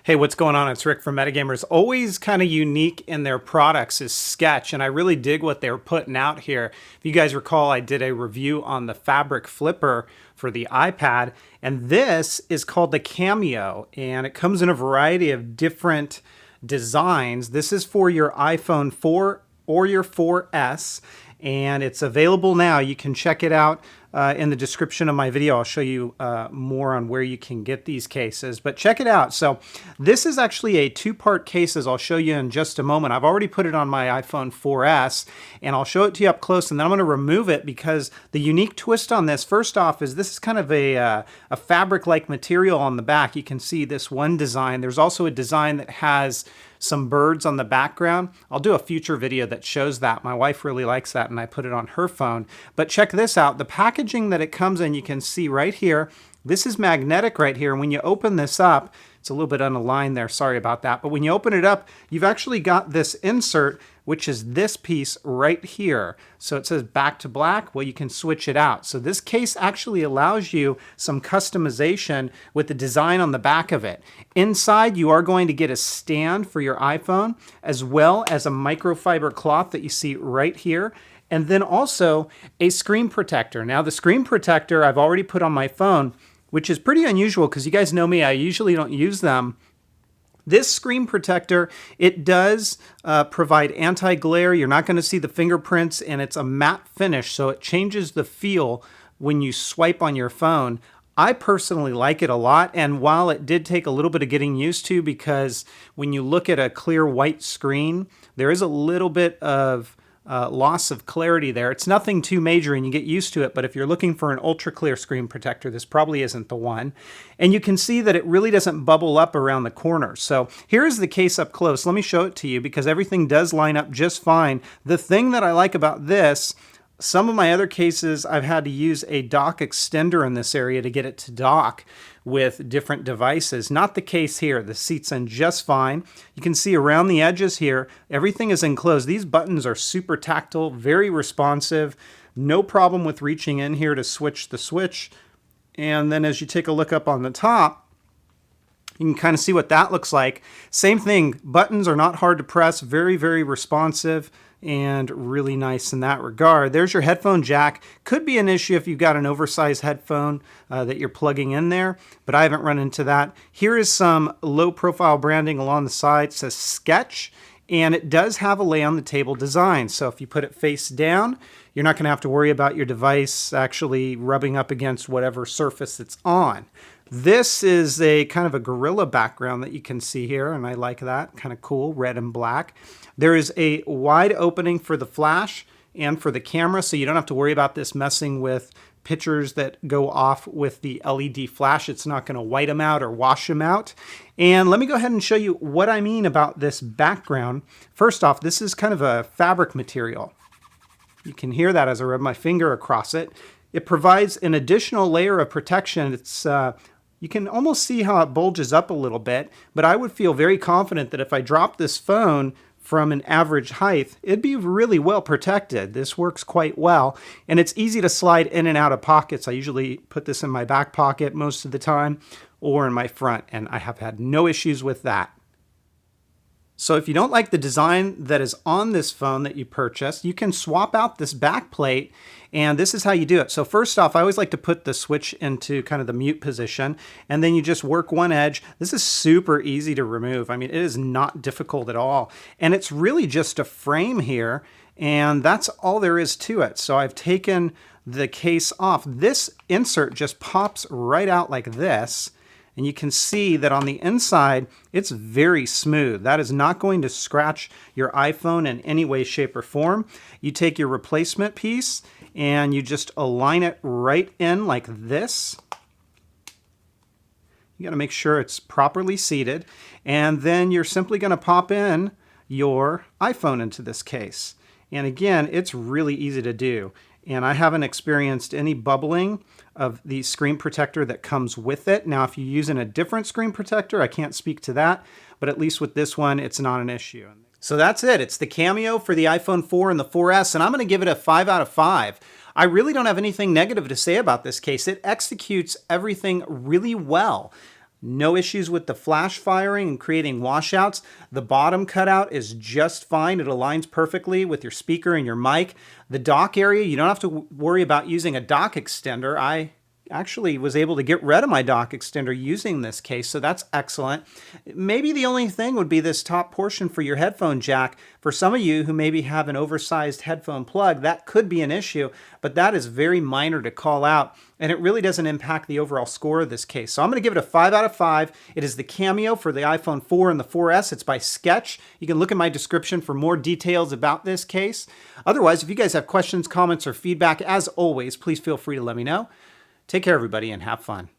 Hey, what's going on? It's Rick from Metagamers. Always kind of unique in their products is Skech, and I really dig what they're putting out here. If you guys recall, I did a review on the fabric flipper for the iPad, and this is called the Kameo, and it comes in a variety of different designs. This is for your iPhone 4 or your 4S, and it's available now. You can check it out in the description of my video. I'll show you more on where you can get these cases, but check it out. So this is actually a two-part case, as I'll show you in just a moment. I've already put it on my iPhone 4S, and I'll show it to you up close, and then I'm going to remove it because the unique twist on this, first off, is this is kind of a fabric-like material on the back. You can see this one design. There's also a design that has some birds on the background. I'll do a future video that shows that. My wife really likes that, and I put it on her phone. But check this out. The packaging that it comes in, you can see right here, this is magnetic right here. And when you open this up, it's a little bit unaligned there, sorry about that. But when you open it up, you've actually got this insert, which is this piece right here. So it says back to black. Well, you can switch it out. So this case actually allows you some customization with the design on the back of it. Inside, you are going to get a stand for your iPhone, as well as a microfiber cloth that you see right here. And then also a screen protector. Now the screen protector I've already put on my phone, which is pretty unusual because you guys know me, I usually don't use them. This screen protector, it does provide anti-glare. You're not going to see the fingerprints, and it's a matte finish, so it changes the feel when you swipe on your phone. I personally like it a lot, and while it did take a little bit of getting used to, because when you look at a clear white screen, there is a little bit of loss of clarity there. It's nothing too major and you get used to it, but if you're looking for an ultra clear screen protector, this probably isn't the one. And you can see that it really doesn't bubble up around the corners. So here's the case up close. Let me show it to you because everything does line up just fine. The thing that I like about this, some of my other cases, I've had to use a dock extender in this area to get it to dock with different devices. Not the case here. The seat's in just fine. You can see around the edges here, everything is enclosed. These buttons are super tactile, very responsive. No problem with reaching in here to switch the switch. And then as you take a look up on the top, you can kind of see what that looks like. Same thing, buttons are not hard to press, very, very responsive, and really nice in that regard. There's your headphone jack. Could be an issue if you've got an oversized headphone that you're plugging in there, but I haven't run into that. Here is some low profile branding along the side. It says Skech, and it does have a lay on the table design. So if you put it face down, you're not going to have to worry about your device actually rubbing up against whatever surface it's on. This is a kind of a gorilla background that you can see here, and I like that. Kind of cool, red and black. There is a wide opening for the flash and for the camera, so you don't have to worry about this messing with pictures that go off with the LED flash. It's not going to white them out or wash them out. And let me go ahead and show you what I mean about this background. First off, this is kind of a fabric material. You can hear that as I rub my finger across it. It provides an additional layer of protection. It's you can almost see how it bulges up a little bit, but I would feel very confident that if I drop this phone from an average height, it'd be really well protected. This works quite well, and it's easy to slide in and out of pockets. I usually put this in my back pocket most of the time or in my front, and I have had no issues with that. So if you don't like the design that is on this phone that you purchased, you can swap out this backplate, and this is how you do it. So first off, I always like to put the switch into kind of the mute position, and then you just work one edge. This is super easy to remove. I mean, it is not difficult at all. And it's really just a frame here, and that's all there is to it. So I've taken the case off. This insert just pops right out like this. And you can see that on the inside, it's very smooth. That is not going to scratch your iPhone in any way, shape, or form. You take your replacement piece and you just align it right in like this. You got to make sure it's properly seated. And then you're simply going to pop in your iPhone into this case. And again, it's really easy to do. And I haven't experienced any bubbling of the screen protector that comes with it. Now, if you're using a different screen protector, I can't speak to that, but at least with this one, it's not an issue. So that's it. It's the Kameo for the iPhone 4 and the 4S, and I'm going to give it a 5 out of 5. I really don't have anything negative to say about this case. It executes everything really well. No issues with the flash firing and creating washouts. The bottom cutout is just fine. It aligns perfectly with your speaker and your mic. The dock area, you don't have to worry about using a dock extender. I actually was able to get rid of my dock extender using this case, so that's excellent. Maybe the only thing would be this top portion for your headphone jack. For some of you who maybe have an oversized headphone plug, that could be an issue, but that is very minor to call out, and it really doesn't impact the overall score of this case. So I'm going to give it a 5 out of 5. It is the Kameo for the iPhone 4 and the 4S. It's by Skech. You can look in my description for more details about this case. Otherwise, if you guys have questions, comments, or feedback, as always, please feel free to let me know. Take care, everybody, and have fun.